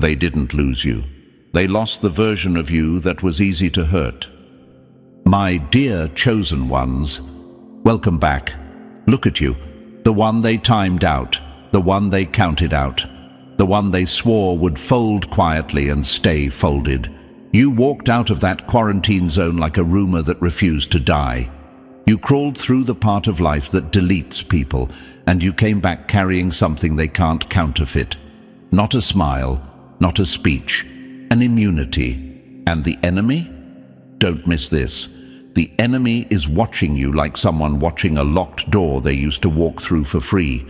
They didn't lose you. They lost the version of you that was easy to hurt. My dear chosen ones, welcome back. Look at you, the one they timed out, the one they counted out, the one they swore would fold quietly and stay folded. You walked out of that quarantine zone like a rumor that refused to die. You crawled through the part of life that deletes people, and you came back carrying something they can't counterfeit. Not a smile, not a speech, an immunity. And the enemy? Don't miss this. The enemy is watching you like someone watching a locked door they used to walk through for free,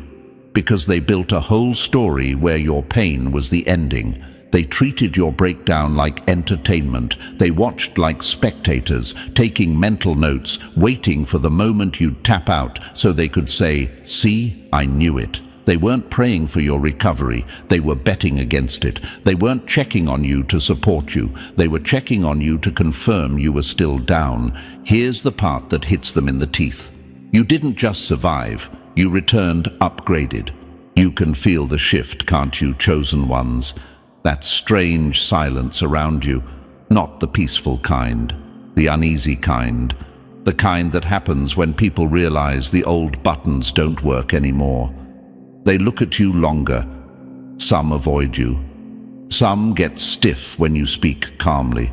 because they built a whole story where your pain was the ending. They treated your breakdown like entertainment. They watched like spectators, taking mental notes, waiting for the moment you'd tap out so they could say, "See, I knew it." They weren't praying for your recovery. They were betting against it. They weren't checking on you to support you. They were checking on you to confirm you were still down. Here's the part that hits them in the teeth. You didn't just survive. You returned upgraded. You can feel the shift, can't you, chosen ones? That strange silence around you, not the peaceful kind, the uneasy kind, the kind that happens when people realize the old buttons don't work anymore. They look at you longer. Some avoid you. Some get stiff when you speak calmly.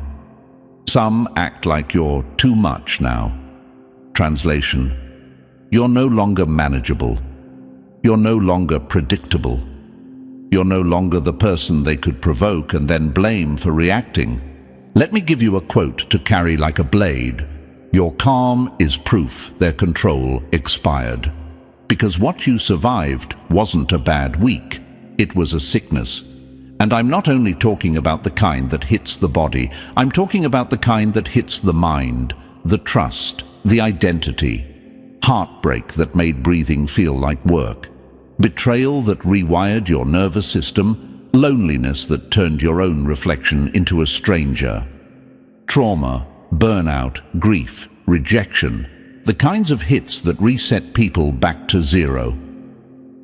Some act like you're too much now. Translation: you're no longer manageable. You're no longer predictable. You're no longer the person they could provoke and then blame for reacting. Let me give you a quote to carry like a blade. Your calm is proof their control expired. Because what you survived wasn't a bad week, it was a sickness. And I'm not only talking about the kind that hits the body, I'm talking about the kind that hits the mind, the trust, the identity, heartbreak that made breathing feel like work, betrayal that rewired your nervous system, loneliness that turned your own reflection into a stranger, trauma, burnout, grief, rejection, the kinds of hits that reset people back to zero.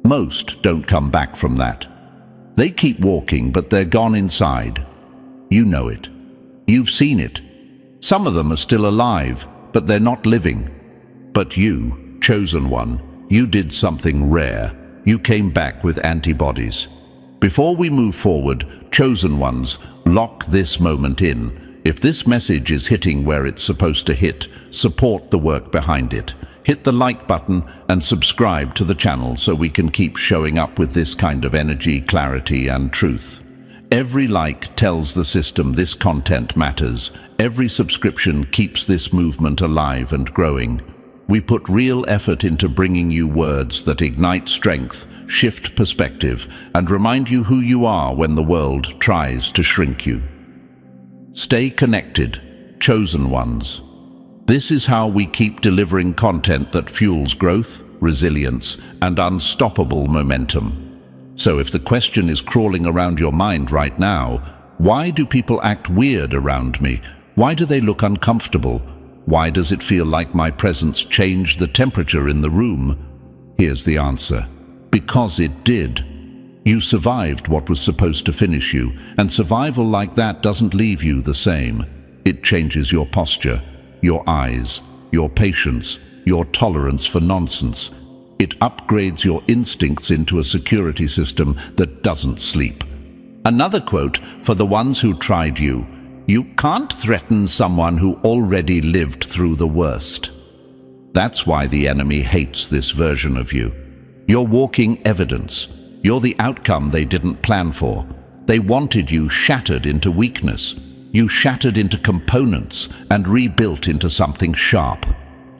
Most don't come back from that. They keep walking, but they're gone inside. You know it. You've seen it. Some of them are still alive, but they're not living. But you, chosen one, you did something rare. You came back with antibodies. Before we move forward, chosen ones, lock this moment in. If this message is hitting where it's supposed to hit, support the work behind it. Hit the like button and subscribe to the channel so we can keep showing up with this kind of energy, clarity, and truth. Every like tells the system this content matters. Every subscription keeps this movement alive and growing. We put real effort into bringing you words that ignite strength, shift perspective, and remind you who you are when the world tries to shrink you. Stay connected, chosen ones. This is how we keep delivering content that fuels growth, resilience, and unstoppable momentum. So if the question is crawling around your mind right now, why do people act weird around me? Why do they look uncomfortable? Why does it feel like my presence changed the temperature in the room? Here's the answer. Because it did. You survived what was supposed to finish you, and survival like that doesn't leave you the same. It changes your posture, your eyes, your patience, your tolerance for nonsense. It upgrades your instincts into a security system that doesn't sleep. Another quote for the ones who tried you: you can't threaten someone who already lived through the worst. That's why the enemy hates this version of you. You're walking evidence. You're the outcome they didn't plan for. They wanted you shattered into weakness. You shattered into components and rebuilt into something sharp.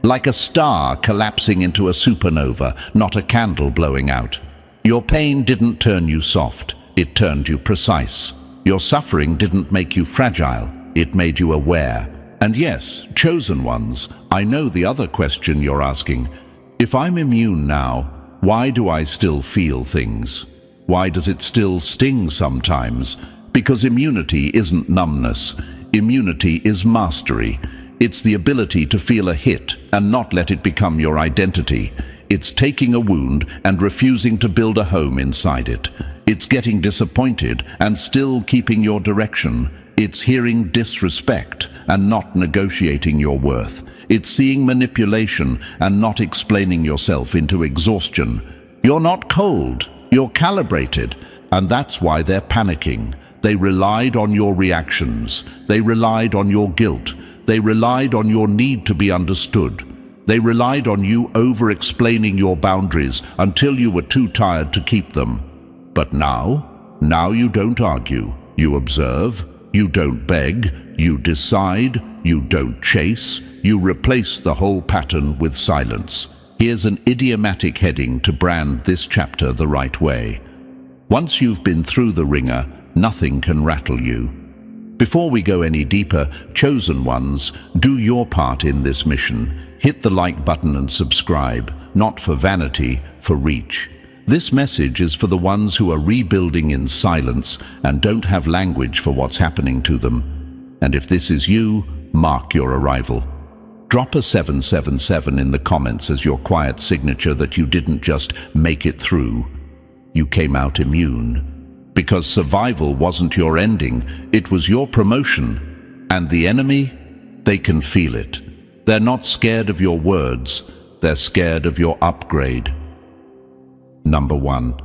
Like a star collapsing into a supernova, not a candle blowing out. Your pain didn't turn you soft, it turned you precise. Your suffering didn't make you fragile, it made you aware. And yes, chosen ones, I know the other question you're asking. If I'm immune now, why do I still feel things? Why does it still sting sometimes? Because immunity isn't numbness. Immunity is mastery. It's the ability to feel a hit and not let it become your identity. It's taking a wound and refusing to build a home inside it. It's getting disappointed and still keeping your direction. It's hearing disrespect and not negotiating your worth. It's seeing manipulation and not explaining yourself into exhaustion. You're not cold, you're calibrated, and that's why they're panicking. They relied on your reactions. They relied on your guilt. They relied on your need to be understood. They relied on you over-explaining your boundaries until you were too tired to keep them. But now you don't argue. You observe. You don't beg. You decide. You don't chase. You replace the whole pattern with silence. Here's an idiomatic heading to brand this chapter the right way. Once you've been through the ringer, nothing can rattle you. Before we go any deeper, chosen ones, do your part in this mission. Hit the like button and subscribe, not for vanity, for reach. This message is for the ones who are rebuilding in silence and don't have language for what's happening to them. And if this is you, mark your arrival. Drop a 777 in the comments as your quiet signature that you didn't just make it through. You came out immune. Because survival wasn't your ending, it was your promotion. And the enemy, they can feel it. They're not scared of your words, they're scared of your upgrade. Number 1.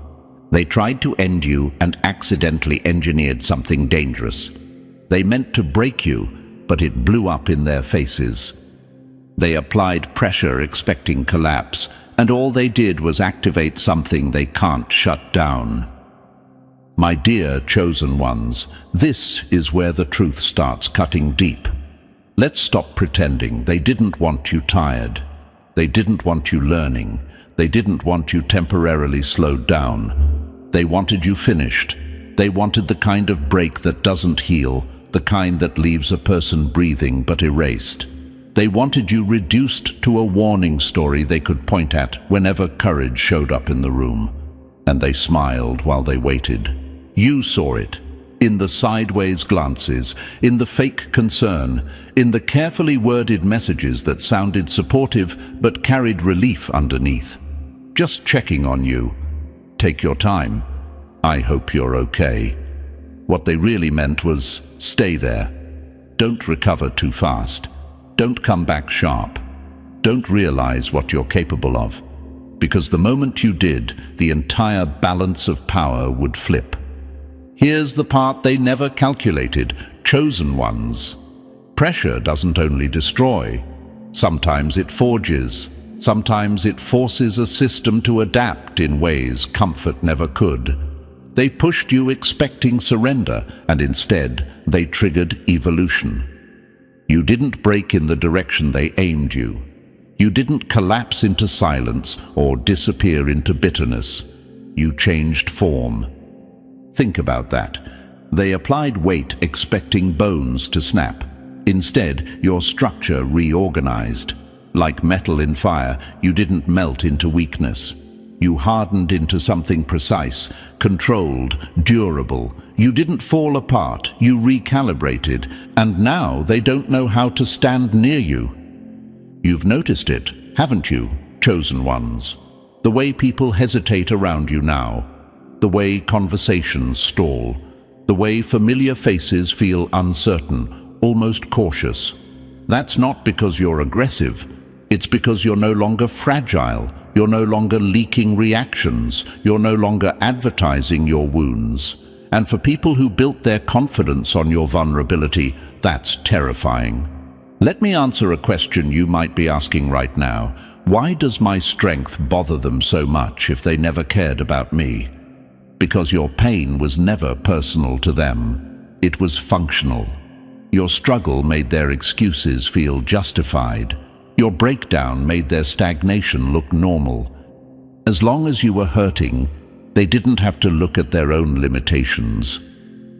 They tried to end you and accidentally engineered something dangerous. They meant to break you, but it blew up in their faces. They applied pressure expecting collapse, and all they did was activate something they can't shut down. My dear chosen ones, this is where the truth starts cutting deep. Let's stop pretending. They didn't want you tired. They didn't want you learning. They didn't want you temporarily slowed down. They wanted you finished. They wanted the kind of break that doesn't heal, the kind that leaves a person breathing but erased. They wanted you reduced to a warning story they could point at whenever courage showed up in the room. And they smiled while they waited. You saw it. In the sideways glances, in the fake concern, in the carefully worded messages that sounded supportive but carried relief underneath. Just checking on you. Take your time. I hope you're okay. What they really meant was, stay there. Don't recover too fast. Don't come back sharp. Don't realize what you're capable of. Because the moment you did, the entire balance of power would flip. Here's the part they never calculated, chosen ones. Pressure doesn't only destroy. Sometimes it forges. Sometimes it forces a system to adapt in ways comfort never could. They pushed you expecting surrender, and instead they triggered evolution. You didn't break in the direction they aimed you. You didn't collapse into silence or disappear into bitterness. You changed form. Think about that. They applied weight expecting bones to snap. Instead, your structure reorganized. Like metal in fire, you didn't melt into weakness. You hardened into something precise, controlled, durable. You didn't fall apart, you recalibrated, and now they don't know how to stand near you. You've noticed it, haven't you, chosen ones? The way people hesitate around you now. The way conversations stall, the way familiar faces feel uncertain, almost cautious. That's not because you're aggressive, it's because you're no longer fragile, you're no longer leaking reactions, you're no longer advertising your wounds. And for people who built their confidence on your vulnerability, that's terrifying. Let me answer a question you might be asking right now. Why does my strength bother them so much if they never cared about me? Because your pain was never personal to them. It was functional. Your struggle made their excuses feel justified. Your breakdown made their stagnation look normal. As long as you were hurting, they didn't have to look at their own limitations.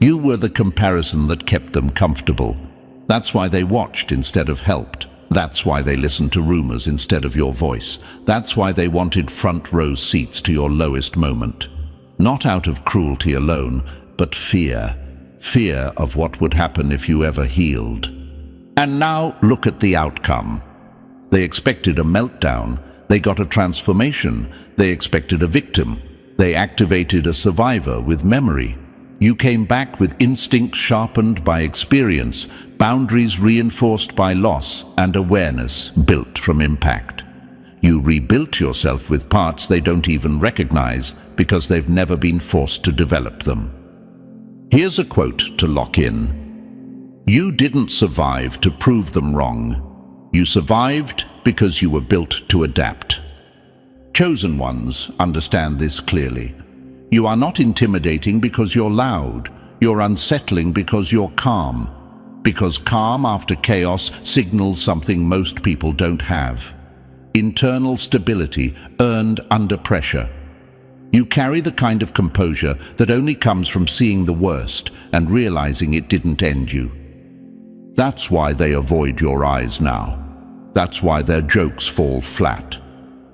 You were the comparison that kept them comfortable. That's why they watched instead of helped. That's why they listened to rumors instead of your voice. That's why they wanted front row seats to your lowest moment. Not out of cruelty alone, but fear. Fear of what would happen if you ever healed. And now look at the outcome. They expected a meltdown. They got a transformation. They expected a victim. They activated a survivor with memory. You came back with instincts sharpened by experience, boundaries reinforced by loss, and awareness built from impact. You rebuilt yourself with parts they don't even recognize because they've never been forced to develop them. Here's a quote to lock in. You didn't survive to prove them wrong. You survived because you were built to adapt. Chosen ones understand this clearly. You are not intimidating because you're loud. You're unsettling because you're calm. Because calm after chaos signals something most people don't have. Internal stability earned under pressure. You carry the kind of composure that only comes from seeing the worst and realizing it didn't end you. That's why they avoid your eyes now. That's why their jokes fall flat.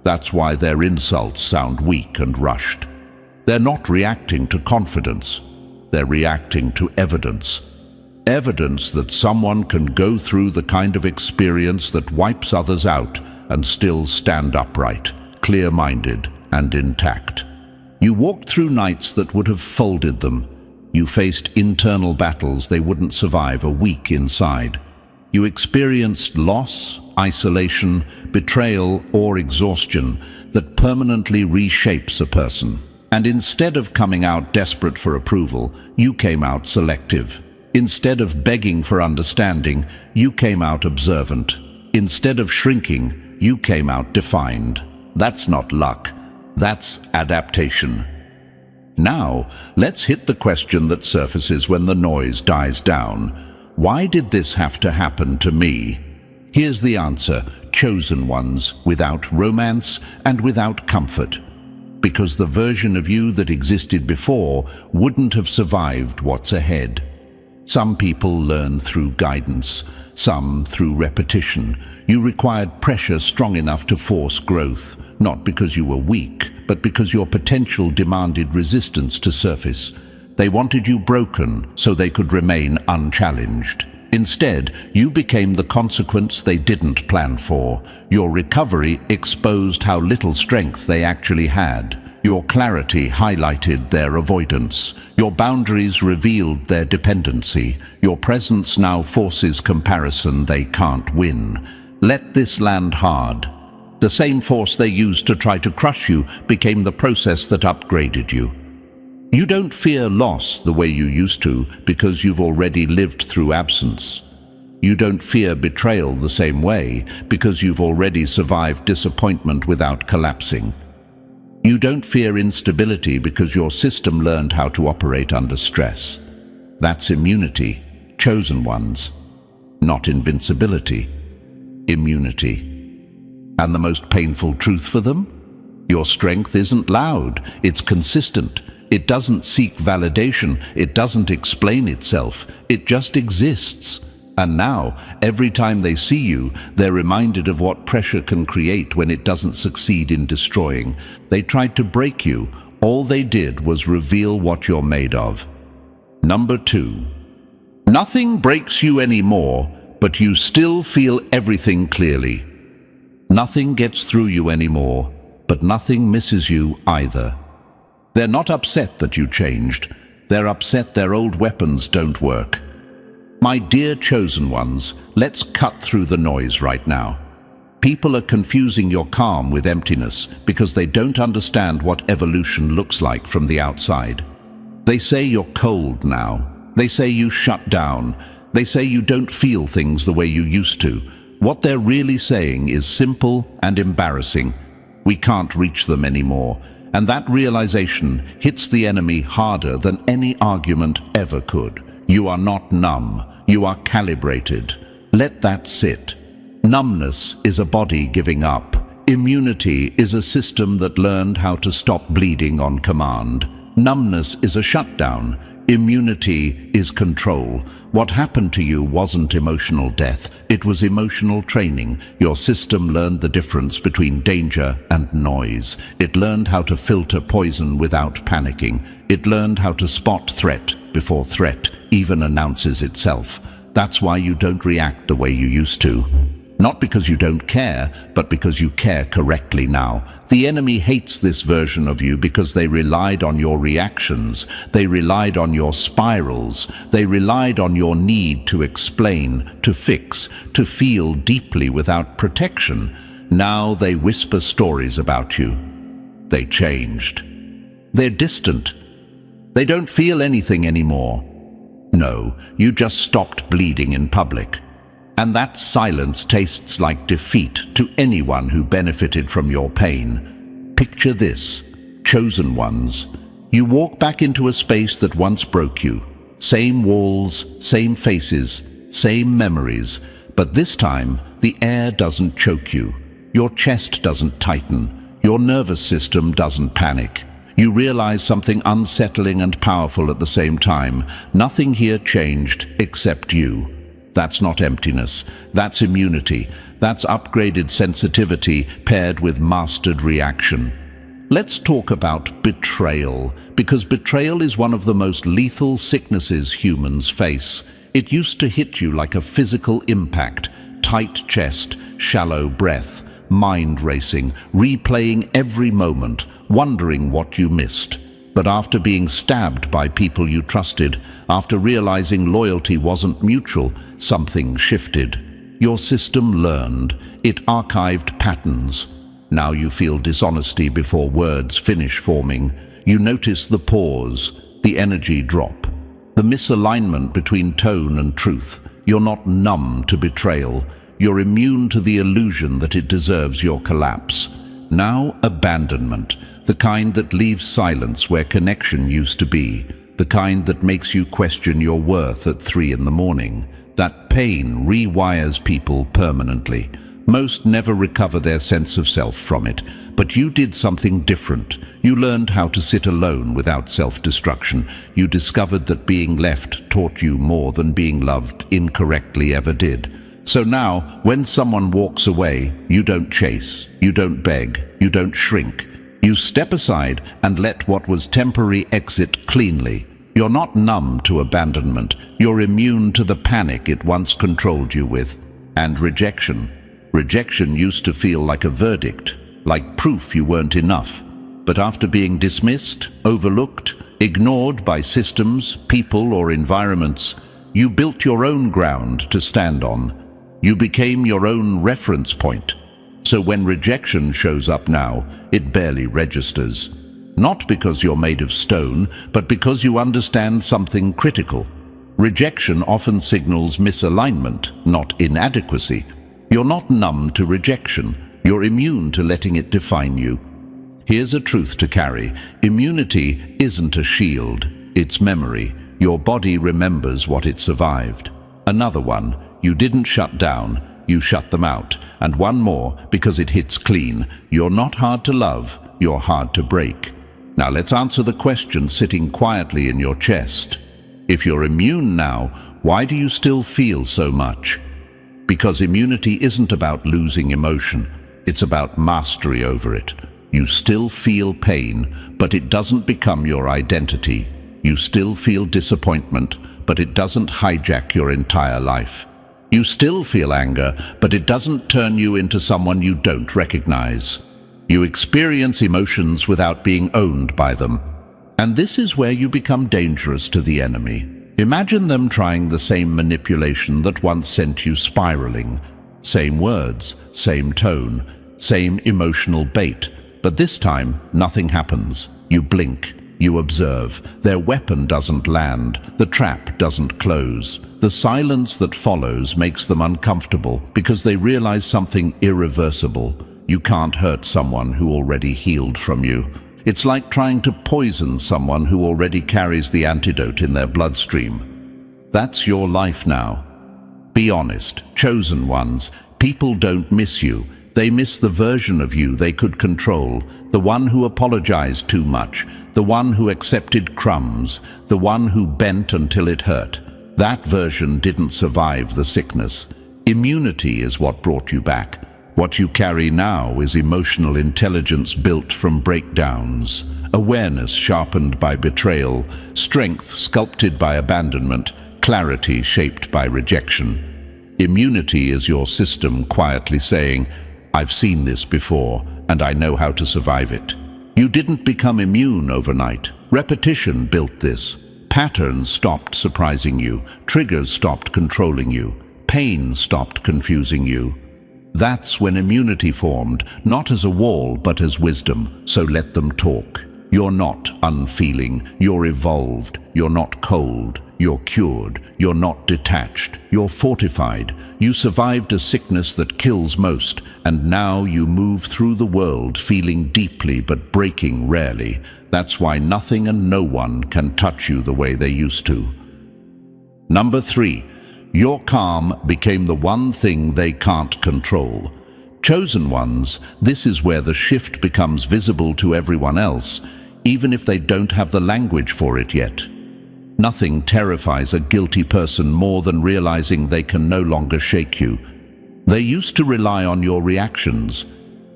That's why their insults sound weak and rushed. They're not reacting to confidence. They're reacting to evidence. Evidence that someone can go through the kind of experience that wipes others out and still stand upright, clear-minded and intact. You walked through nights that would have folded them. You faced internal battles they wouldn't survive a week inside. You experienced loss, isolation, betrayal, or exhaustion that permanently reshapes a person. And instead of coming out desperate for approval, you came out selective. Instead of begging for understanding, you came out observant. Instead of shrinking, you came out defined. That's not luck. That's adaptation. Now, let's hit the question that surfaces when the noise dies down. Why did this have to happen to me? Here's the answer: chosen ones, without romance and without comfort. Because the version of you that existed before wouldn't have survived what's ahead. Some people learn through guidance, some through repetition. You required pressure strong enough to force growth, not because you were weak, but because your potential demanded resistance to surface. They wanted you broken so they could remain unchallenged. Instead, you became the consequence they didn't plan for. Your recovery exposed how little strength they actually had. Your clarity highlighted their avoidance. Your boundaries revealed their dependency. Your presence now forces comparison they can't win. Let this land hard. The same force they used to try to crush you became the process that upgraded you. You don't fear loss the way you used to because you've already lived through absence. You don't fear betrayal the same way because you've already survived disappointment without collapsing. You don't fear instability because your system learned how to operate under stress. That's immunity, chosen ones, not invincibility, immunity. And the most painful truth for them? Your strength isn't loud, it's consistent. It doesn't seek validation, it doesn't explain itself, it just exists. And now, every time they see you, they're reminded of what pressure can create when it doesn't succeed in destroying. They tried to break you. All they did was reveal what you're made of. Number 2. Nothing breaks you anymore, but you still feel everything clearly. Nothing gets through you anymore, but nothing misses you either. They're not upset that you changed. They're upset their old weapons don't work. My dear chosen ones, let's cut through the noise right now. People are confusing your calm with emptiness because they don't understand what evolution looks like from the outside. They say you're cold now. They say you shut down. They say you don't feel things the way you used to. What they're really saying is simple and embarrassing. We can't reach them anymore. And that realization hits the enemy harder than any argument ever could. You are not numb. You are calibrated. Let that sit. Numbness is a body giving up. Immunity is a system that learned how to stop bleeding on command. Numbness is a shutdown. Immunity is control. What happened to you wasn't emotional death, it was emotional training. Your system learned the difference between danger and noise. It learned how to filter poison without panicking. It learned how to spot threat before threat even announces itself. That's why you don't react the way you used to. Not because you don't care, but because you care correctly now. The enemy hates this version of you because they relied on your reactions, they relied on your spirals, they relied on your need to explain, to fix, to feel deeply without protection. Now they whisper stories about you. They changed. They're distant. They don't feel anything anymore. No, you just stopped bleeding in public. And that silence tastes like defeat to anyone who benefited from your pain. Picture this, chosen ones. You walk back into a space that once broke you. Same walls, same faces, same memories. But this time, the air doesn't choke you. Your chest doesn't tighten. Your nervous system doesn't panic. You realize something unsettling and powerful at the same time. Nothing here changed except you. That's not emptiness. That's immunity. That's upgraded sensitivity paired with mastered reaction. Let's talk about betrayal, because betrayal is one of the most lethal sicknesses humans face. It used to hit you like a physical impact, tight chest, shallow breath, mind racing, replaying every moment, wondering what you missed. But after being stabbed by people you trusted, after realizing loyalty wasn't mutual, something shifted. Your system learned. It archived patterns. Now you feel dishonesty before words finish forming. You notice the pause, the energy drop, the misalignment between tone and truth. You're not numb to betrayal. You're immune to the illusion that it deserves your collapse. Now abandonment, the kind that leaves silence where connection used to be, the kind that makes you question your worth at 3 in the morning. That pain rewires people permanently. Most never recover their sense of self from it, but you did something different. You learned how to sit alone without self-destruction. You discovered that being left taught you more than being loved incorrectly ever did. So now, when someone walks away, you don't chase, you don't beg, you don't shrink. You step aside and let what was temporary exit cleanly. You're not numb to abandonment. You're immune to the panic it once controlled you with. And rejection. Rejection used to feel like a verdict, like proof you weren't enough. But after being dismissed, overlooked, ignored by systems, people, or environments, you built your own ground to stand on. You became your own reference point. So when rejection shows up now, it barely registers. Not because you're made of stone, but because you understand something critical. Rejection often signals misalignment, not inadequacy. You're not numb to rejection. You're immune to letting it define you. Here's a truth to carry. Immunity isn't a shield, it's memory. Your body remembers what it survived. Another one, you didn't shut down, you shut them out. And one more, because it hits clean. You're not hard to love, you're hard to break. Now let's answer the question sitting quietly in your chest. If you're immune now, why do you still feel so much? Because immunity isn't about losing emotion, it's about mastery over it. You still feel pain, but it doesn't become your identity. You still feel disappointment, but it doesn't hijack your entire life. You still feel anger, but it doesn't turn you into someone you don't recognize. You experience emotions without being owned by them. And this is where you become dangerous to the enemy. Imagine them trying the same manipulation that once sent you spiraling. Same words, same tone, same emotional bait. But this time, nothing happens. You blink, you observe. Their weapon doesn't land, the trap doesn't close. The silence that follows makes them uncomfortable because they realize something irreversible. You can't hurt someone who already healed from you. It's like trying to poison someone who already carries the antidote in their bloodstream. That's your life now. Be honest, chosen ones. People don't miss you. They miss the version of you they could control, the one who apologized too much, the one who accepted crumbs, the one who bent until it hurt. That version didn't survive the sickness. Immunity is what brought you back. What you carry now is emotional intelligence built from breakdowns, awareness sharpened by betrayal, strength sculpted by abandonment, clarity shaped by rejection. Immunity is your system quietly saying, "I've seen this before, and I know how to survive it." You didn't become immune overnight. Repetition built this. Patterns stopped surprising you. Triggers stopped controlling you. Pain stopped confusing you. That's when immunity formed, not as a wall, but as wisdom. So let them talk. You're not unfeeling. You're evolved. You're not cold. You're cured. You're not detached. You're fortified. You survived a sickness that kills most, and now you move through the world feeling deeply but breaking rarely. That's why nothing and no one can touch you the way they used to. Number 3. Your calm became the one thing they can't control. Chosen ones, this is where the shift becomes visible to everyone else, even if they don't have the language for it yet. Nothing terrifies a guilty person more than realizing they can no longer shake you. They used to rely on your reactions.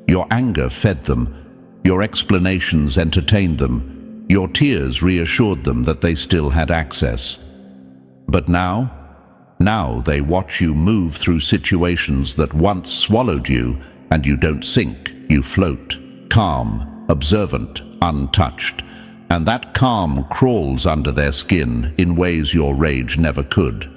Your anger fed them. Your explanations entertained them. Your tears reassured them that they still had access. But now they watch you move through situations that once swallowed you, and you don't sink, you float, calm, observant, untouched. And that calm crawls under their skin in ways your rage never could.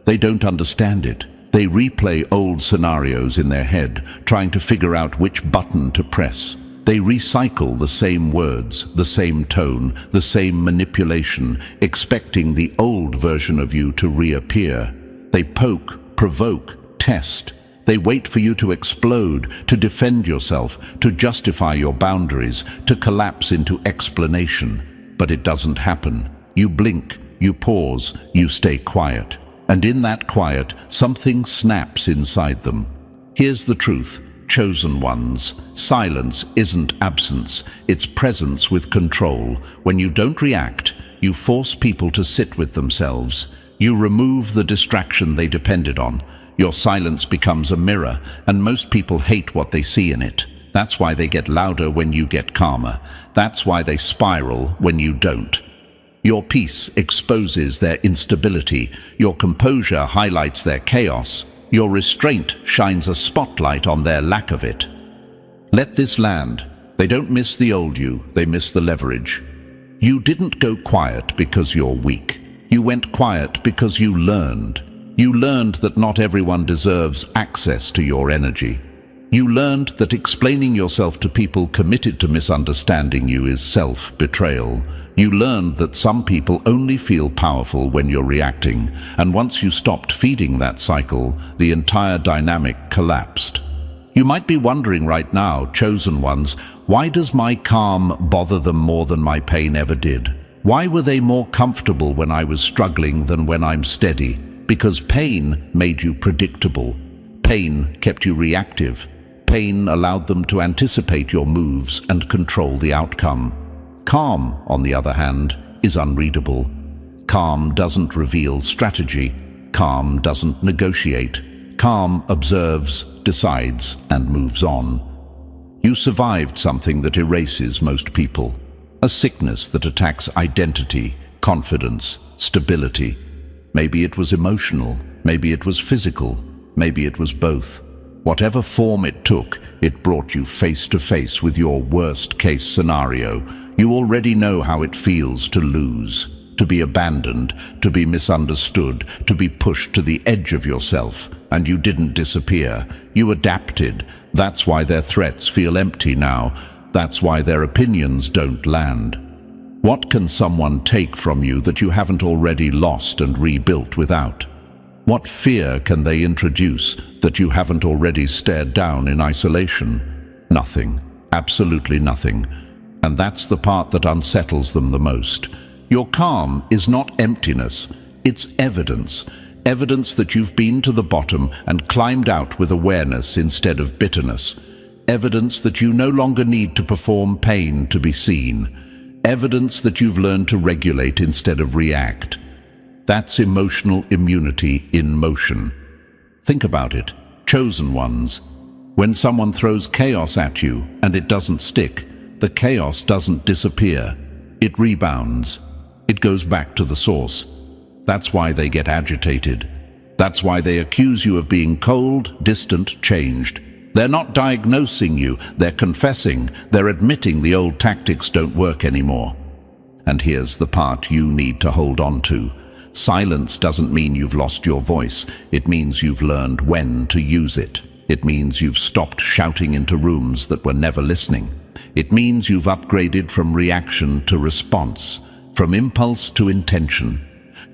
They don't understand it. They replay old scenarios in their head, trying to figure out which button to press. They recycle the same words, the same tone, the same manipulation, expecting the old version of you to reappear. They poke, provoke, test. They wait for you to explode, to defend yourself, to justify your boundaries, to collapse into explanation. But it doesn't happen. You blink, you pause, you stay quiet. And in that quiet, something snaps inside them. Here's the truth, chosen ones. Silence isn't absence, it's presence with control. When you don't react, you force people to sit with themselves. You remove the distraction they depended on. Your silence becomes a mirror, and most people hate what they see in it. That's why they get louder when you get calmer. That's why they spiral when you don't. Your peace exposes their instability. Your composure highlights their chaos. Your restraint shines a spotlight on their lack of it. Let this land. They don't miss the old you, they miss the leverage. You didn't go quiet because you're weak. You went quiet because you learned. You learned that not everyone deserves access to your energy. You learned that explaining yourself to people committed to misunderstanding you is self-betrayal. You learned that some people only feel powerful when you're reacting, and once you stopped feeding that cycle, the entire dynamic collapsed. You might be wondering right now, chosen ones, why does my calm bother them more than my pain ever did? Why were they more comfortable when I was struggling than when I'm steady? Because pain made you predictable. Pain kept you reactive. Pain allowed them to anticipate your moves and control the outcome. Calm, on the other hand, is unreadable. Calm doesn't reveal strategy. Calm doesn't negotiate. Calm observes, decides, and moves on. You survived something that erases most people. A sickness that attacks identity, confidence, stability. Maybe it was emotional, maybe it was physical, maybe it was both. Whatever form it took, it brought you face to face with your worst-case scenario. You already know how it feels to lose, to be abandoned, to be misunderstood, to be pushed to the edge of yourself. And you didn't disappear. You adapted. That's why their threats feel empty now. That's why their opinions don't land. What can someone take from you that you haven't already lost and rebuilt without? What fear can they introduce that you haven't already stared down in isolation? Nothing. Absolutely nothing. And that's the part that unsettles them the most. Your calm is not emptiness. It's evidence. Evidence that you've been to the bottom and climbed out with awareness instead of bitterness. Evidence that you no longer need to perform pain to be seen. Evidence that you've learned to regulate instead of react. That's emotional immunity in motion. Think about it, chosen ones. When someone throws chaos at you and it doesn't stick, the chaos doesn't disappear. It rebounds. It goes back to the source. That's why they get agitated. That's why they accuse you of being cold, distant, changed. They're not diagnosing you, they're confessing, they're admitting the old tactics don't work anymore. And here's the part you need to hold on to. Silence doesn't mean you've lost your voice. It means you've learned when to use it. It means you've stopped shouting into rooms that were never listening. It means you've upgraded from reaction to response, from impulse to intention.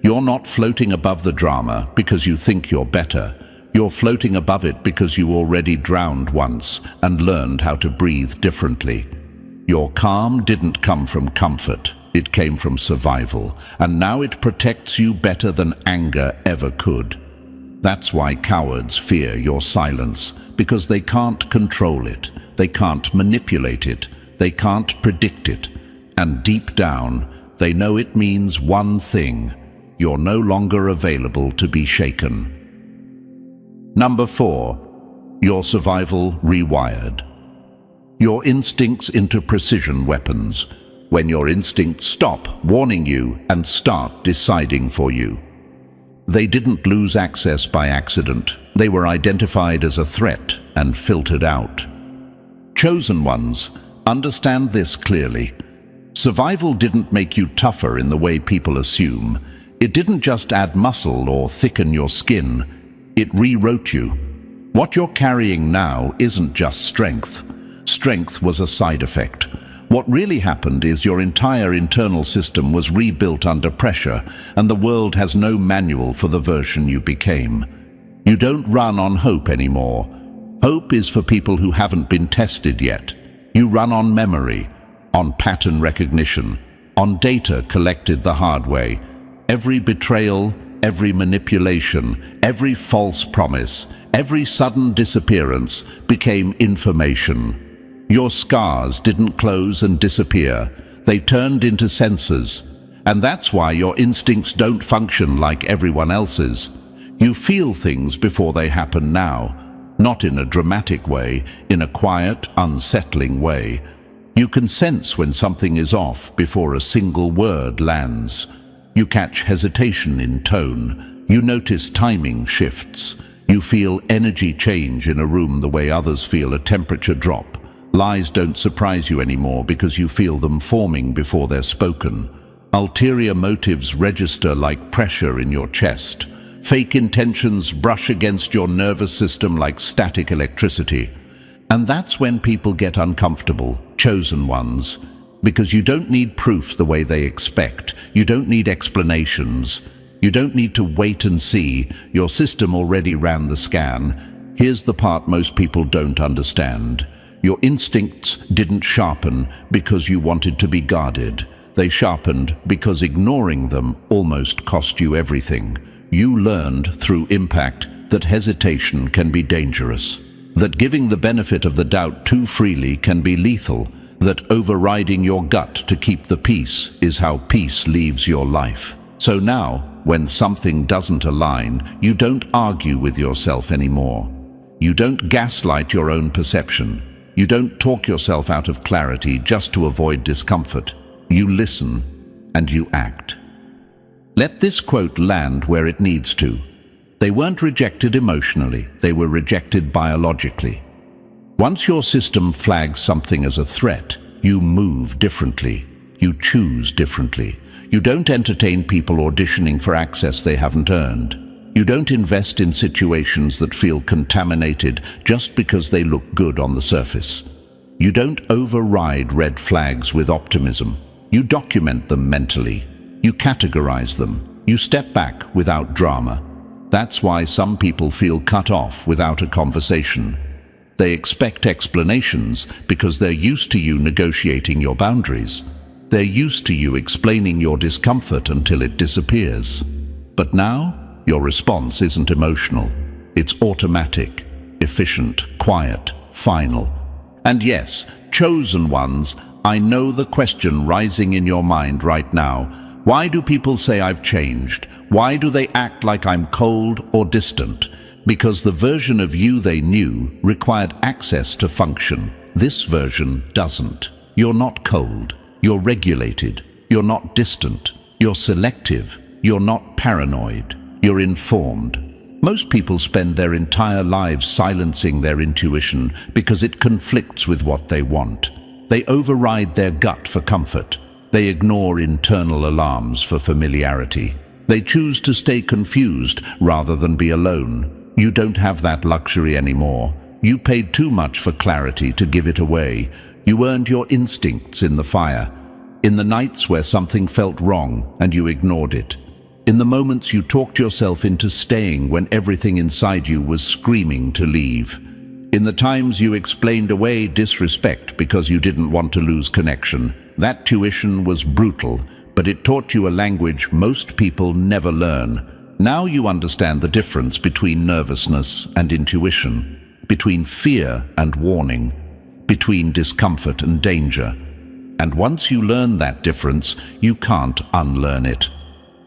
You're not floating above the drama because you think you're better. You're floating above it because you already drowned once and learned how to breathe differently. Your calm didn't come from comfort. It came from survival, and now it protects you better than anger ever could. That's why cowards fear your silence, because they can't control it, they can't manipulate it, they can't predict it, and deep down, they know it means one thing: you're no longer available to be shaken. Number 4, your survival rewired. Your instincts into precision weapons. When your instincts stop warning you and start deciding for you. They didn't lose access by accident. They were identified as a threat and filtered out. Chosen ones, understand this clearly. Survival didn't make you tougher in the way people assume. It didn't just add muscle or thicken your skin. It rewrote you. What you're carrying now isn't just strength. Strength was a side effect. What really happened is your entire internal system was rebuilt under pressure, and the world has no manual for the version you became. You don't run on hope anymore. Hope is for people who haven't been tested yet. You run on memory, on pattern recognition, on data collected the hard way. Every betrayal, every manipulation, every false promise, every sudden disappearance became information. Your scars didn't close and disappear. They turned into sensors. And that's why your instincts don't function like everyone else's. You feel things before they happen now, not in a dramatic way, in a quiet, unsettling way. You can sense when something is off before a single word lands. You catch hesitation in tone. You notice timing shifts. You feel energy change in a room the way others feel a temperature drop. Lies don't surprise you anymore because you feel them forming before they're spoken. Ulterior motives register like pressure in your chest. Fake intentions brush against your nervous system like static electricity. And that's when people get uncomfortable, chosen ones, because you don't need proof the way they expect. You don't need explanations. You don't need to wait and see. Your system already ran the scan. Here's the part most people don't understand. Your instincts didn't sharpen because you wanted to be guarded. They sharpened because ignoring them almost cost you everything. You learned through impact that hesitation can be dangerous, that giving the benefit of the doubt too freely can be lethal, that overriding your gut to keep the peace is how peace leaves your life. So now, when something doesn't align, you don't argue with yourself anymore. You don't gaslight your own perception. You don't talk yourself out of clarity just to avoid discomfort. You listen and you act. Let this quote land where it needs to. They weren't rejected emotionally, they were rejected biologically. Once your system flags something as a threat, you move differently. You choose differently. You don't entertain people auditioning for access they haven't earned. You don't invest in situations that feel contaminated just because they look good on the surface. You don't override red flags with optimism. You document them mentally. You categorize them. You step back without drama. That's why some people feel cut off without a conversation. They expect explanations because they're used to you negotiating your boundaries. They're used to you explaining your discomfort until it disappears. But now, your response isn't emotional. It's automatic, efficient, quiet, final. And yes, chosen ones, I know the question rising in your mind right now. Why do people say I've changed? Why do they act like I'm cold or distant? Because the version of you they knew required access to function. This version doesn't. You're not cold. You're regulated. You're not distant. You're selective. You're not paranoid. You're informed. Most people spend their entire lives silencing their intuition because it conflicts with what they want. They override their gut for comfort. They ignore internal alarms for familiarity. They choose to stay confused rather than be alone. You don't have that luxury anymore. You paid too much for clarity to give it away. You earned your instincts in the fire, in the nights where something felt wrong and you ignored it, in the moments you talked yourself into staying when everything inside you was screaming to leave, in the times you explained away disrespect because you didn't want to lose connection. That tuition was brutal, but it taught you a language most people never learn. Now you understand the difference between nervousness and intuition, between fear and warning, between discomfort and danger. And once you learn that difference, you can't unlearn it.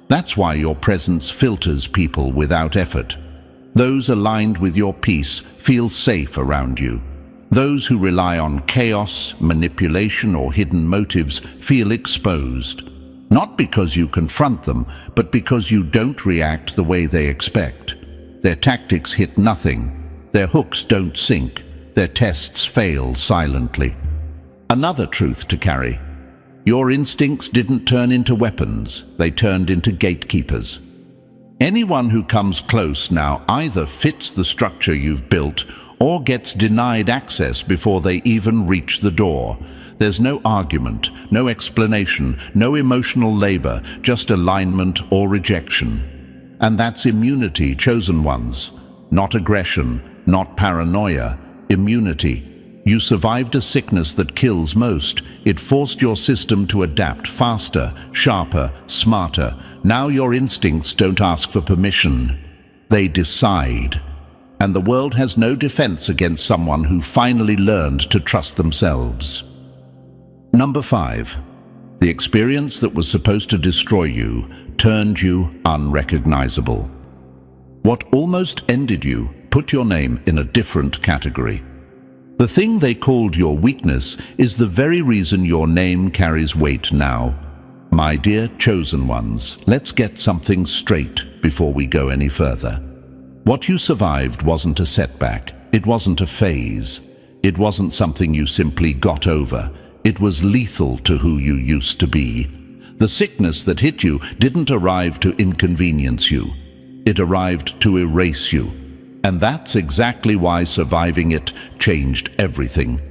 That's why your presence filters people without effort. Those aligned with your peace feel safe around you. Those who rely on chaos, manipulation, or hidden motives feel exposed. Not because you confront them, but because you don't react the way they expect. Their tactics hit nothing. Their hooks don't sink. Their tests fail silently. Another truth to carry. Your instincts didn't turn into weapons, they turned into gatekeepers. Anyone who comes close now either fits the structure you've built or gets denied access before they even reach the door. There's no argument, no explanation, no emotional labor, just alignment or rejection. And that's immunity, chosen ones. Not aggression, not paranoia, immunity. You survived a sickness that kills most. It forced your system to adapt faster, sharper, smarter. Now your instincts don't ask for permission. They decide. And the world has no defense against someone who finally learned to trust themselves. Number 5. The experience that was supposed to destroy you turned you unrecognizable. What almost ended you put your name in a different category. The thing they called your weakness is the very reason your name carries weight now. My dear chosen ones, let's get something straight before we go any further. What you survived wasn't a setback. It wasn't a phase. It wasn't something you simply got over. It was lethal to who you used to be. The sickness that hit you didn't arrive to inconvenience you. It arrived to erase you. And that's exactly why surviving it changed everything.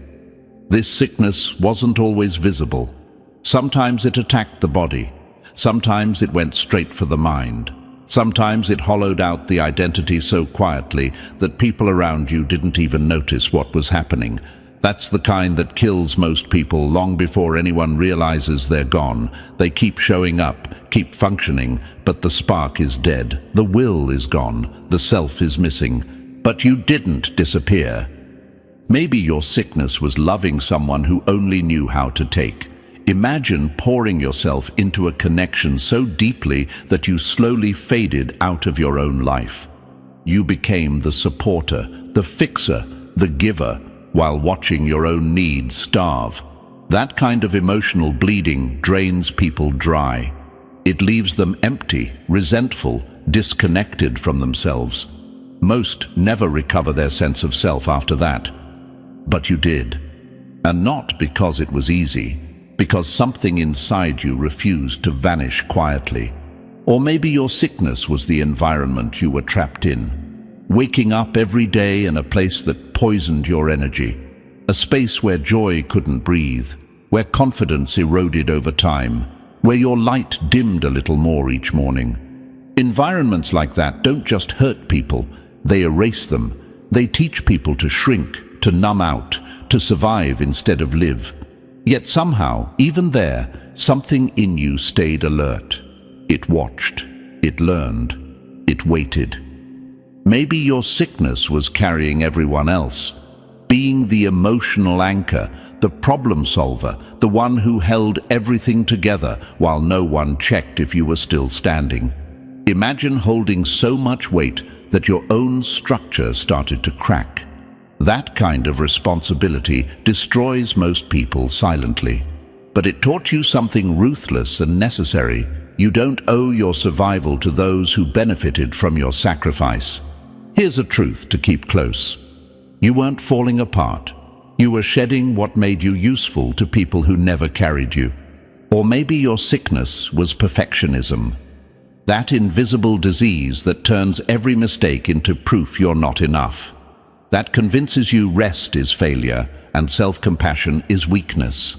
This sickness wasn't always visible. Sometimes it attacked the body. Sometimes it went straight for the mind. Sometimes it hollowed out the identity so quietly that people around you didn't even notice what was happening. That's the kind that kills most people long before anyone realizes they're gone. They keep showing up, keep functioning, but the spark is dead. The will is gone. The self is missing. But you didn't disappear. Maybe your sickness was loving someone who only knew how to take. Imagine pouring yourself into a connection so deeply that you slowly faded out of your own life. You became the supporter, the fixer, the giver, while watching your own needs starve. That kind of emotional bleeding drains people dry. It leaves them empty, resentful, disconnected from themselves. Most never recover their sense of self after that. But you did. And not because it was easy, because something inside you refused to vanish quietly. Or maybe your sickness was the environment you were trapped in. Waking up every day in a place that poisoned your energy. A space where joy couldn't breathe, where confidence eroded over time, where your light dimmed a little more each morning. Environments like that don't just hurt people, they erase them. They teach people to shrink, to numb out, to survive instead of live. Yet somehow, even there, something in you stayed alert. It watched, it learned, it waited. Maybe your sickness was carrying everyone else, being the emotional anchor, the problem solver, the one who held everything together while no one checked if you were still standing. Imagine holding so much weight that your own structure started to crack. That kind of responsibility destroys most people silently. But it taught you something ruthless and necessary. You don't owe your survival to those who benefited from your sacrifice. Here's a truth to keep close. You weren't falling apart. You were shedding what made you useful to people who never carried you. Or maybe your sickness was perfectionism. That invisible disease that turns every mistake into proof you're not enough. That convinces you rest is failure and self-compassion is weakness.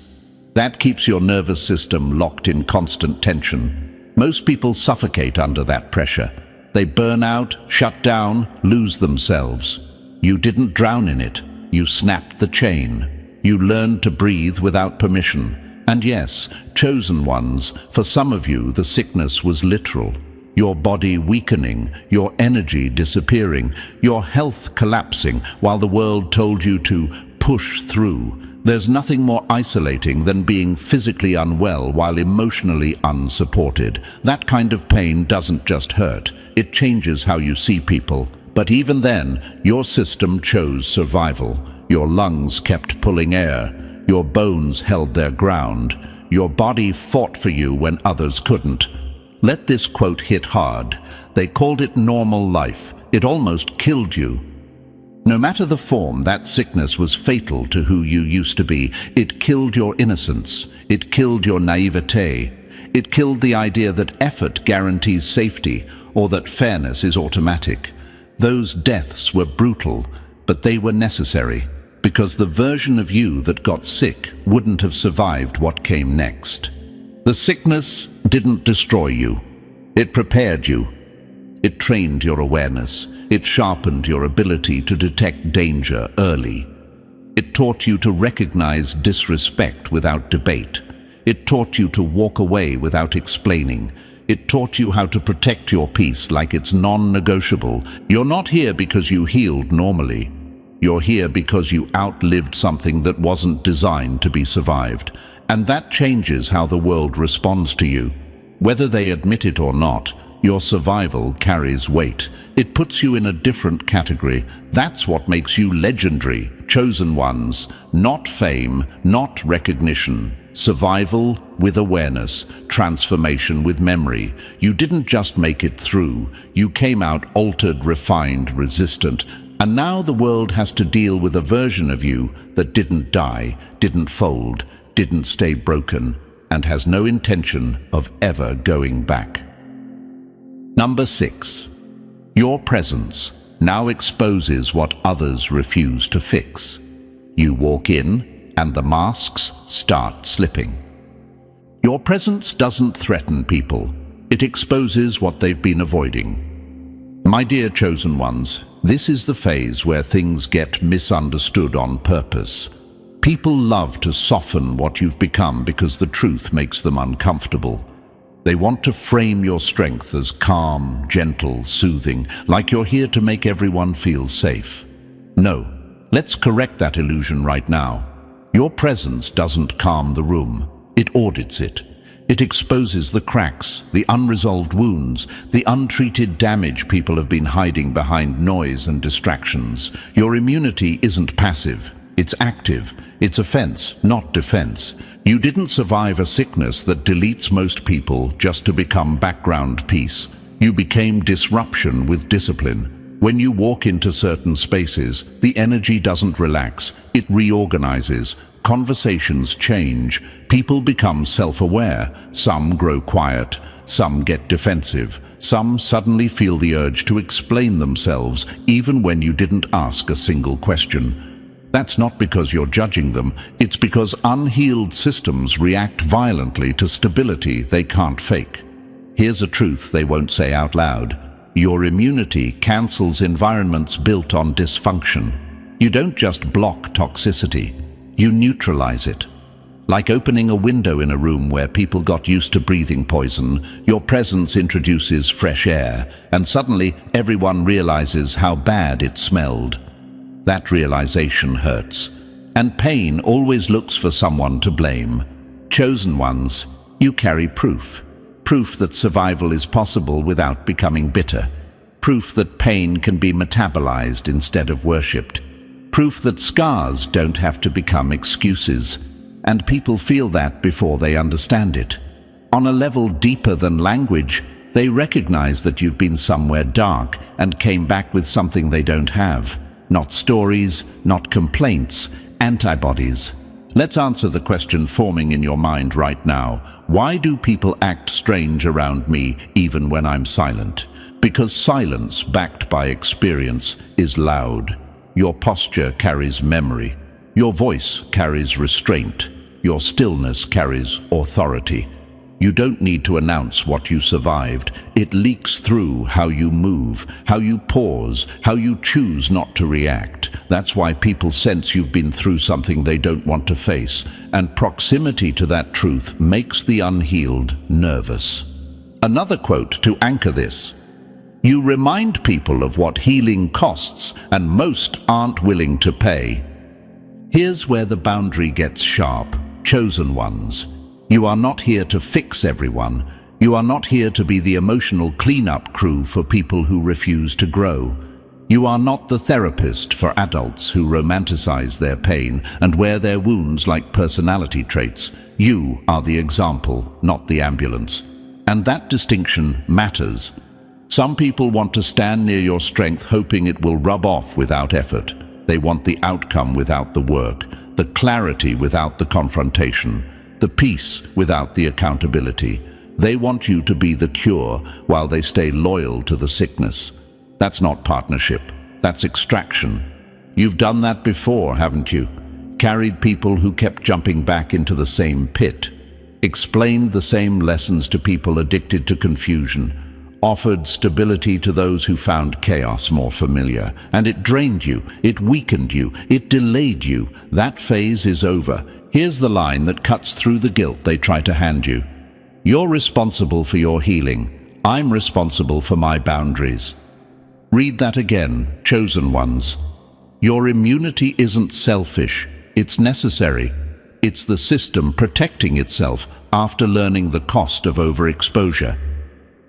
That keeps your nervous system locked in constant tension. Most people suffocate under that pressure. They burn out, shut down, lose themselves. You didn't drown in it. You snapped the chain. You learned to breathe without permission. And yes, chosen ones, for some of you the sickness was literal. Your body weakening, your energy disappearing, your health collapsing while the world told you to push through. There's nothing more isolating than being physically unwell while emotionally unsupported. That kind of pain doesn't just hurt, it changes how you see people. But even then, your system chose survival. Your lungs kept pulling air. Your bones held their ground. Your body fought for you when others couldn't. Let this quote hit hard. They called it normal life. It almost killed you. No matter the form, that sickness was fatal to who you used to be. It killed your innocence. It killed your naivete. It killed the idea that effort guarantees safety or that fairness is automatic. Those deaths were brutal, but they were necessary, because the version of you that got sick wouldn't have survived what came next. The sickness didn't destroy you. It prepared you. It trained your awareness. It sharpened your ability to detect danger early. It taught you to recognize disrespect without debate. It taught you to walk away without explaining. It taught you how to protect your peace like it's non-negotiable. You're not here because you healed normally. You're here because you outlived something that wasn't designed to be survived. And that changes how the world responds to you. Whether they admit it or not, your survival carries weight. It puts you in a different category. That's what makes you legendary, chosen ones. Not fame, not recognition. Survival with awareness, transformation with memory. You didn't just make it through. You came out altered, refined, resistant. And now the world has to deal with a version of you that didn't die, didn't fold, didn't stay broken, and has no intention of ever going back. Number 6. Your presence now exposes what others refuse to fix. You walk in, and the masks start slipping. Your presence doesn't threaten people. It exposes what they've been avoiding. My dear chosen ones, this is the phase where things get misunderstood on purpose. People love to soften what you've become because the truth makes them uncomfortable. They want to frame your strength as calm, gentle, soothing, like you're here to make everyone feel safe. No, let's correct that illusion right now. Your presence doesn't calm the room. It audits it. It exposes the cracks, the unresolved wounds, the untreated damage people have been hiding behind noise and distractions. Your immunity isn't passive. It's active. It's offense, not defense. You didn't survive a sickness that deletes most people just to become background peace. You became disruption with discipline. When you walk into certain spaces, the energy doesn't relax. It reorganizes. Conversations change. People become self-aware. Some grow quiet. Some get defensive. Some suddenly feel the urge to explain themselves, even when you didn't ask a single question. That's not because you're judging them, it's because unhealed systems react violently to stability they can't fake. Here's a truth they won't say out loud. Your immunity cancels environments built on dysfunction. You don't just block toxicity, you neutralize it. Like opening a window in a room where people got used to breathing poison, your presence introduces fresh air, and suddenly everyone realizes how bad it smelled. That realization hurts, and pain always looks for someone to blame. Chosen ones, you carry proof. Proof that survival is possible without becoming bitter. Proof that pain can be metabolized instead of worshipped. Proof that scars don't have to become excuses. And people feel that before they understand it. On a level deeper than language, They recognize that you've been somewhere dark and came back with something they don't have. Not stories, not complaints, antibodies. Let's answer the question forming in your mind right now. Why do people act strange around me even when I'm silent? Because silence, backed by experience, is loud. Your posture carries memory. Your voice carries restraint. Your stillness carries authority. You don't need to announce what you survived. It leaks through how you move, how you pause, how you choose not to react. That's why people sense you've been through something they don't want to face, and proximity to that truth makes the unhealed nervous. Another quote to anchor this: "You remind people of what healing costs, and most aren't willing to pay." Here's where the boundary gets sharp. Chosen ones. You are not here to fix everyone. You are not here to be the emotional cleanup crew for people who refuse to grow. You are not the therapist for adults who romanticize their pain and wear their wounds like personality traits. You are the example, not the ambulance. And that distinction matters. Some people want to stand near your strength hoping it will rub off without effort. They want the outcome without the work, the clarity without the confrontation, the peace without the accountability. They want you to be the cure while they stay loyal to the sickness. That's not partnership, that's extraction. You've done that before, haven't you? Carried people who kept jumping back into the same pit, explained the same lessons to people addicted to confusion, offered stability to those who found chaos more familiar, and it drained you, it weakened you, it delayed you. That phase is over. Here's the line that cuts through the guilt they try to hand you. You're responsible for your healing. I'm responsible for my boundaries. Read that again, chosen ones. Your immunity isn't selfish, it's necessary. It's the system protecting itself after learning the cost of overexposure.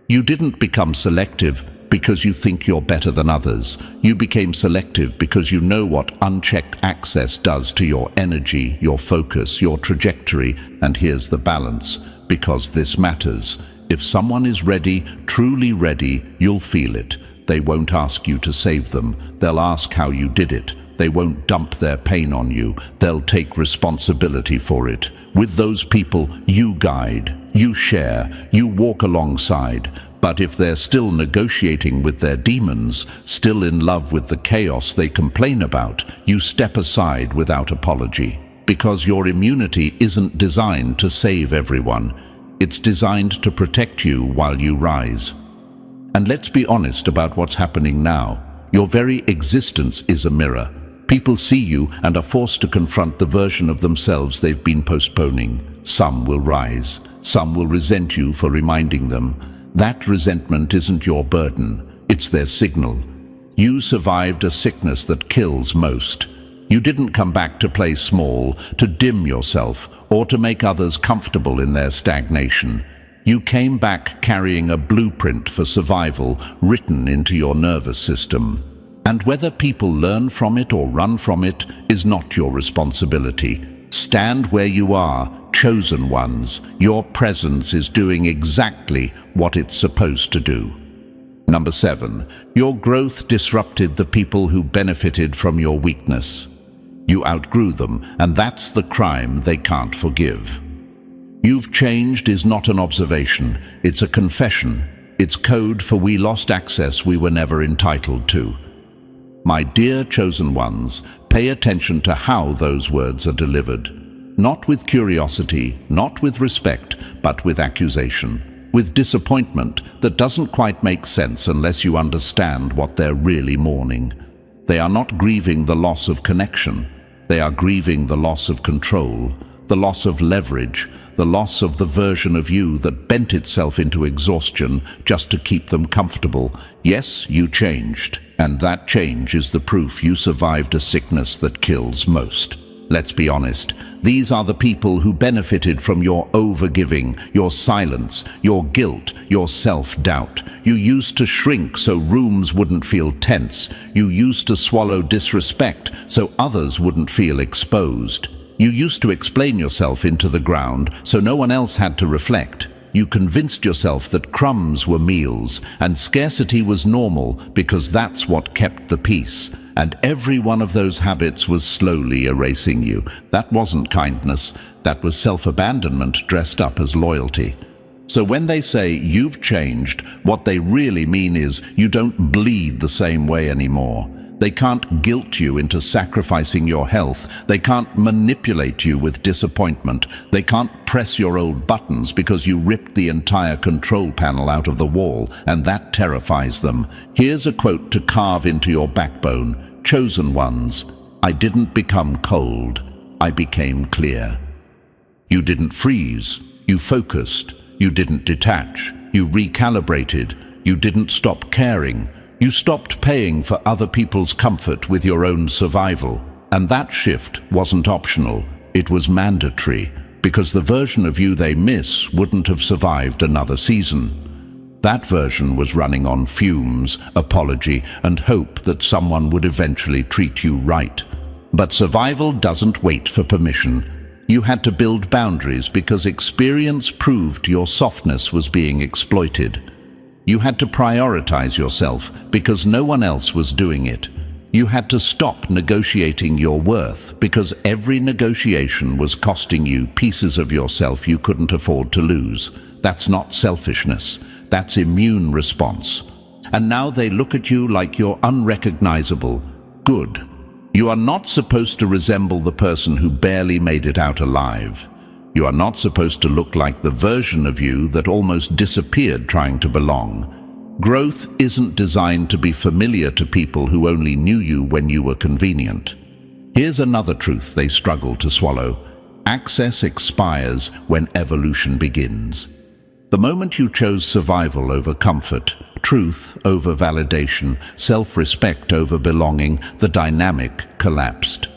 You didn't become selective because you think you're better than others. You became selective because you know what unchecked access does to your energy, your focus, your trajectory, and here's the balance, because this matters. If someone is ready, truly ready, you'll feel it. They won't ask you to save them. They'll ask how you did it. They won't dump their pain on you. They'll take responsibility for it. With those people, you guide, you share, you walk alongside. But if they're still negotiating with their demons, still in love with the chaos they complain about, you step aside without apology. Because your immunity isn't designed to save everyone. It's designed to protect you while you rise. And let's be honest about what's happening now. Your very existence is a mirror. People see you and are forced to confront the version of themselves they've been postponing. Some will rise. Some will resent you for reminding them. That resentment isn't your burden, it's their signal. You survived a sickness that kills most. You didn't come back to play small, to dim yourself, or to make others comfortable in their stagnation. You came back carrying a blueprint for survival written into your nervous system. And whether people learn from it or run from it is not your responsibility. Stand where you are, chosen ones. Your presence is doing exactly what it's supposed to do. Number 7, your growth disrupted the people who benefited from your weakness. You outgrew them, and that's the crime they can't forgive. You've changed is not an observation, it's a confession. It's code for we lost access we were never entitled to. My dear chosen ones, pay attention to how those words are delivered. Not with curiosity, not with respect, but with accusation. With disappointment that doesn't quite make sense unless you understand what they're really mourning. They are not grieving the loss of connection. They are grieving the loss of control, the loss of leverage, the loss of the version of you that bent itself into exhaustion just to keep them comfortable. Yes, you changed, and that change is the proof you survived a sickness that kills most. Let's be honest, these are the people who benefited from your overgiving, your silence, your guilt, your self-doubt. You used to shrink so rooms wouldn't feel tense. You used to swallow disrespect so others wouldn't feel exposed. You used to explain yourself into the ground so no one else had to reflect. You convinced yourself that crumbs were meals and scarcity was normal because that's what kept the peace. And every one of those habits was slowly erasing you. That wasn't kindness. That was self-abandonment dressed up as loyalty. So when they say you've changed, what they really mean is you don't bleed the same way anymore. They can't guilt you into sacrificing your health. They can't manipulate you with disappointment. They can't press your old buttons because you ripped the entire control panel out of the wall, and that terrifies them. Here's a quote to carve into your backbone. Chosen ones, I didn't become cold. I became clear. You didn't freeze. You focused. You didn't detach. You recalibrated. You didn't stop caring. You stopped paying for other people's comfort with your own survival. And that shift wasn't optional. It was mandatory, because the version of you they miss wouldn't have survived another season. That version was running on fumes, apology, and hope that someone would eventually treat you right. But survival doesn't wait for permission. You had to build boundaries because experience proved your softness was being exploited. You had to prioritize yourself because no one else was doing it. You had to stop negotiating your worth because every negotiation was costing you pieces of yourself you couldn't afford to lose. That's not selfishness. That's immune response. And now they look at you like you're unrecognizable. Good. You are not supposed to resemble the person who barely made it out alive. You are not supposed to look like the version of you that almost disappeared trying to belong. Growth isn't designed to be familiar to people who only knew you when you were convenient. Here's another truth they struggle to swallow. Access expires when evolution begins. The moment you chose survival over comfort, truth over validation, self-respect over belonging, the dynamic collapsed.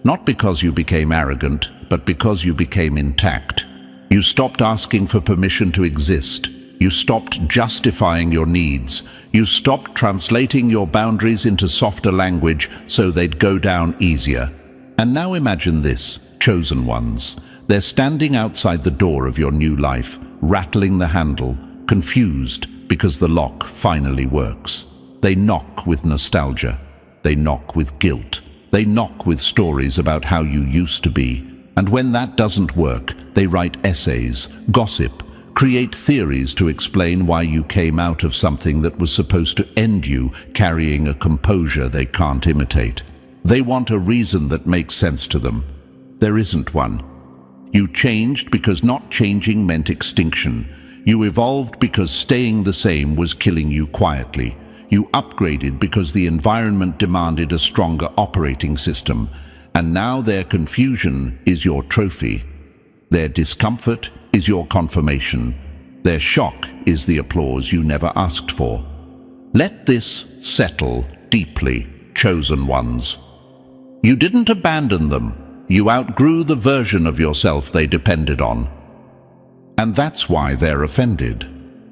Not because you became arrogant, but because you became intact. You stopped asking for permission to exist. You stopped justifying your needs. You stopped translating your boundaries into softer language so they'd go down easier. And now imagine this, chosen ones. They're standing outside the door of your new life, rattling the handle, confused because the lock finally works. They knock with nostalgia. They knock with guilt. They knock with stories about how you used to be. And when that doesn't work, they write essays, gossip, create theories to explain why you came out of something that was supposed to end you, carrying a composure they can't imitate. They want a reason that makes sense to them. There isn't one. You changed because not changing meant extinction. You evolved because staying the same was killing you quietly. You upgraded because the environment demanded a stronger operating system. And now their confusion is your trophy. Their discomfort is your confirmation. Their shock is the applause you never asked for. Let this settle deeply, chosen ones. You didn't abandon them. You outgrew the version of yourself they depended on. And that's why they're offended.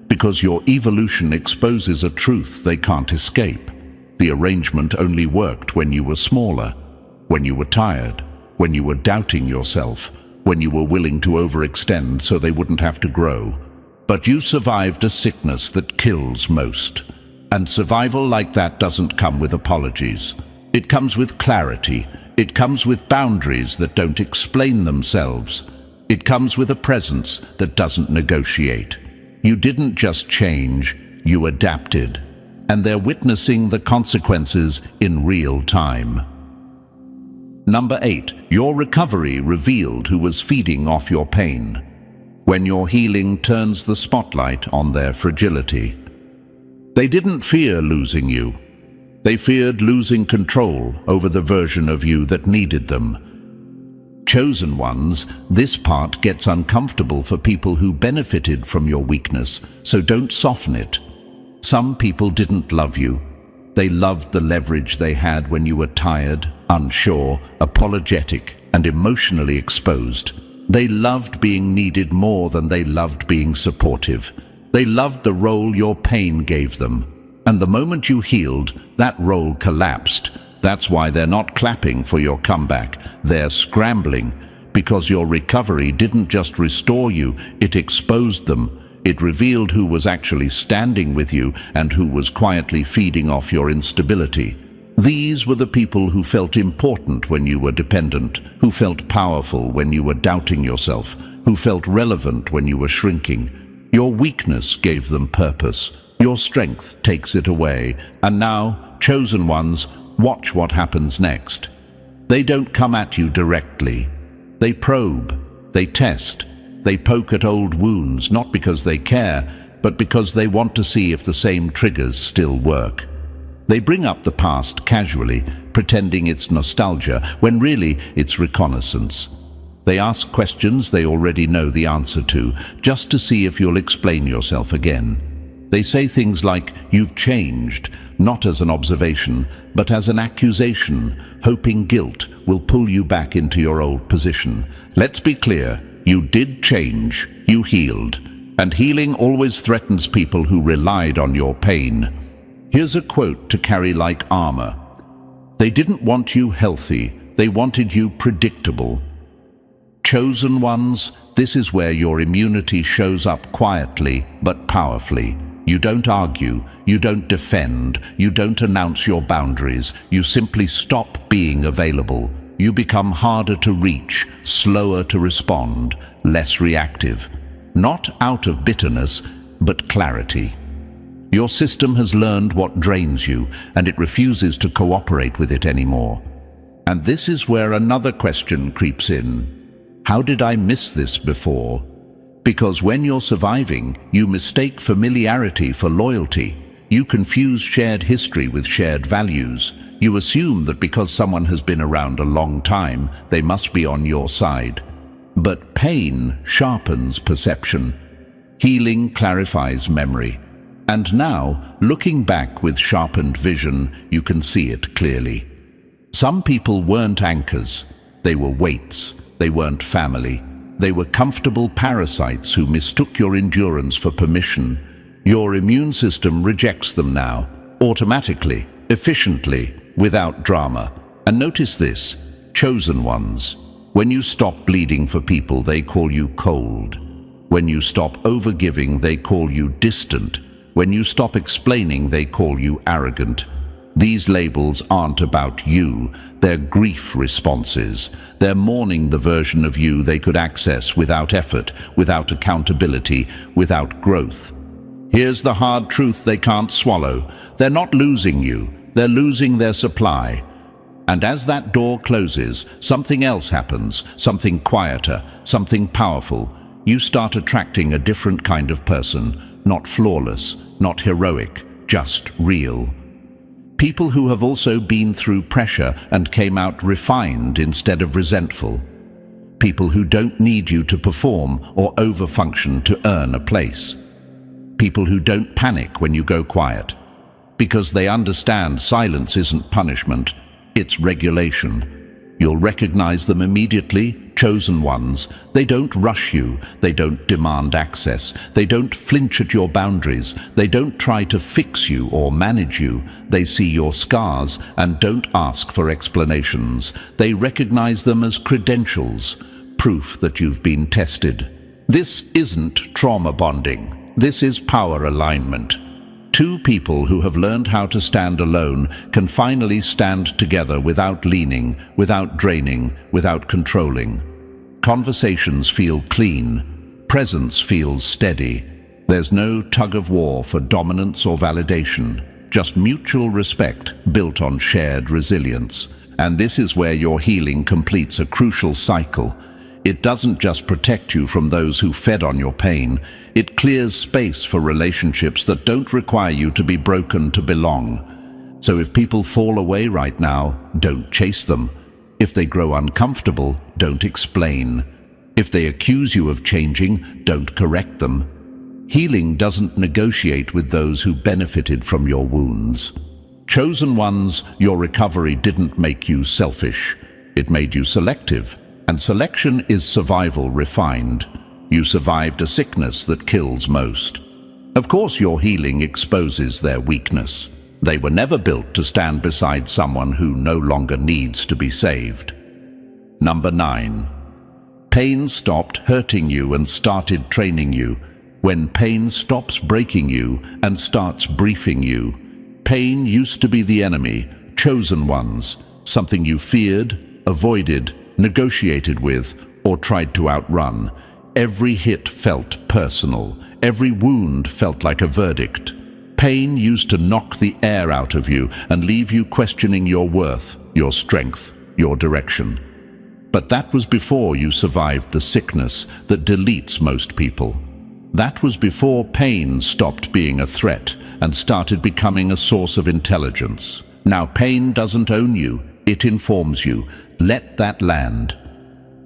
Because your evolution exposes a truth they can't escape. The arrangement only worked when you were smaller, when you were tired, when you were doubting yourself, when you were willing to overextend so they wouldn't have to grow. But you survived a sickness that kills most. And survival like that doesn't come with apologies. It comes with clarity. It comes with boundaries that don't explain themselves. It comes with a presence that doesn't negotiate. You didn't just change, you adapted. And they're witnessing the consequences in real time. Number 8, your recovery revealed who was feeding off your pain. When your healing turns the spotlight on their fragility. They didn't fear losing you. They feared losing control over the version of you that needed them. Chosen ones, this part gets uncomfortable for people who benefited from your weakness, so don't soften it. Some people didn't love you. They loved the leverage they had when you were tired, unsure, apologetic, and emotionally exposed. They loved being needed more than they loved being supportive. They loved the role your pain gave them. And the moment you healed, that role collapsed. That's why they're not clapping for your comeback. They're scrambling, because your recovery didn't just restore you, it exposed them. It revealed who was actually standing with you and who was quietly feeding off your instability. These were the people who felt important when you were dependent, who felt powerful when you were doubting yourself, who felt relevant when you were shrinking. Your weakness gave them purpose. Your strength takes it away. And now, chosen ones, watch what happens next. They don't come at you directly. They probe, they test, they poke at old wounds, not because they care, but because they want to see if the same triggers still work. They bring up the past casually, pretending it's nostalgia, when really it's reconnaissance. They ask questions they already know the answer to, just to see if you'll explain yourself again. They say things like, "You've changed," not as an observation, but as an accusation, hoping guilt will pull you back into your old position. Let's be clear, you did change, you healed, and healing always threatens people who relied on your pain. Here's a quote to carry like armor. They didn't want you healthy, they wanted you predictable. Chosen ones, this is where your immunity shows up quietly but powerfully. You don't argue, you don't defend, you don't announce your boundaries, you simply stop being available. You become harder to reach, slower to respond, less reactive. Not out of bitterness, but clarity. Your system has learned what drains you, and it refuses to cooperate with it anymore. And this is where another question creeps in. How did I miss this before? Because when you're surviving, you mistake familiarity for loyalty. You confuse shared history with shared values. You assume that because someone has been around a long time, they must be on your side. But pain sharpens perception. Healing clarifies memory. And now, looking back with sharpened vision, you can see it clearly. Some people weren't anchors. They were weights. They weren't family. They were comfortable parasites who mistook your endurance for permission. Your immune system rejects them now, automatically, efficiently, without drama. And notice this, chosen ones. When you stop bleeding for people, they call you cold. When you stop overgiving, they call you distant. When you stop explaining, they call you arrogant. These labels aren't about you, they're grief responses. They're mourning the version of you they could access without effort, without accountability, without growth. Here's the hard truth they can't swallow. They're not losing you, they're losing their supply. And as that door closes, something else happens, something quieter, something powerful. You start attracting a different kind of person, not flawless, not heroic, just real. People who have also been through pressure and came out refined instead of resentful. People who don't need you to perform or overfunction to earn a place. People who don't panic when you go quiet, because they understand silence isn't punishment, it's regulation. You'll recognize them immediately, chosen ones. They don't rush you, they don't demand access, they don't flinch at your boundaries, they don't try to fix you or manage you. They see your scars and don't ask for explanations. They recognize them as credentials, proof that you've been tested. This isn't trauma bonding, this is power alignment. Two people who have learned how to stand alone can finally stand together without leaning, without draining, without controlling. Conversations feel clean. Presence feels steady. There's no tug of war for dominance or validation, just mutual respect built on shared resilience. And this is where your healing completes a crucial cycle. It doesn't just protect you from those who fed on your pain, it clears space for relationships that don't require you to be broken to belong. So if people fall away right now, don't chase them. If they grow uncomfortable, don't explain. If they accuse you of changing, don't correct them. Healing doesn't negotiate with those who benefited from your wounds. Chosen ones, your recovery didn't make you selfish. It made you selective. And selection is survival refined. You survived a sickness that kills most. Of course, your healing exposes their weakness. They were never built to stand beside someone who no longer needs to be saved. Number 9. Pain stopped hurting you and started training you. When pain stops breaking you and starts briefing you. Pain used to be the enemy, chosen ones, something you feared, avoided, negotiated with, or tried to outrun. Every hit felt personal. Every wound felt like a verdict. Pain used to knock the air out of you and leave you questioning your worth, your strength, your direction. But that was before you survived the sickness that deletes most people. That was before pain stopped being a threat and started becoming a source of intelligence. Now pain doesn't own you, it informs you. Let that land.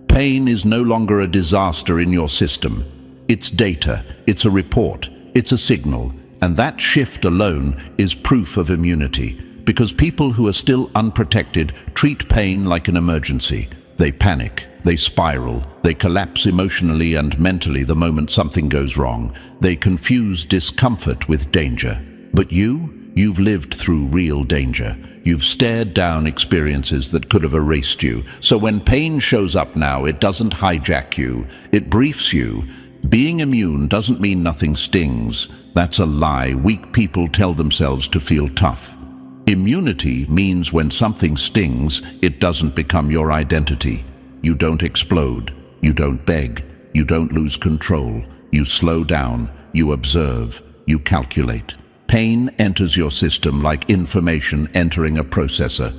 Pain is no longer a disaster in your system. It's data, it's a report, it's a signal, and that shift alone is proof of immunity, because people who are still unprotected treat pain like an emergency. They panic, they spiral, they collapse emotionally and mentally the moment something goes wrong. They confuse discomfort with danger. But you've lived through real danger. You've stared down experiences that could have erased you. So when pain shows up now, it doesn't hijack you, it briefs you. Being immune doesn't mean nothing stings. That's a lie weak people tell themselves to feel tough. Immunity means when something stings, it doesn't become your identity. You don't explode, you don't beg, you don't lose control. You slow down, you observe, you calculate. Pain enters your system like information entering a processor.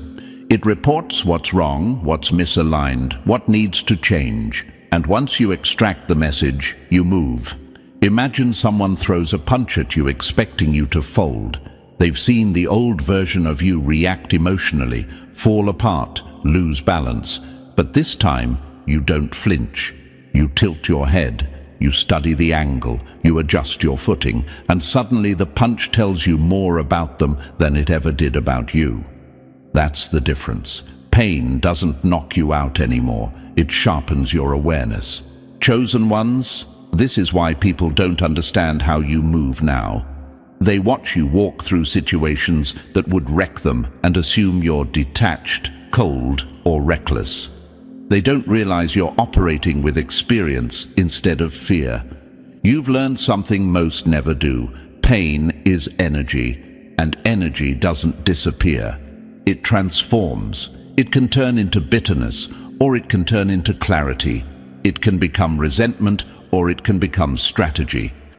It reports what's wrong, what's misaligned, what needs to change. And once you extract the message, you move. Imagine someone throws a punch at you expecting you to fold. They've seen the old version of you react emotionally, fall apart, lose balance. But this time, you don't flinch. You tilt your head, you study the angle, you adjust your footing, and suddenly the punch tells you more about them than it ever did about you. That's the difference. Pain doesn't knock you out anymore. It sharpens your awareness. Chosen ones, this is why people don't understand how you move now. They watch you walk through situations that would wreck them and assume you're detached, cold, or reckless. They don't realize you're operating with experience instead of fear. You've learned something most never do. Pain is energy, and energy doesn't disappear. It transforms. It can turn into bitterness, or it can turn into clarity. It can become resentment, or it can become strategy.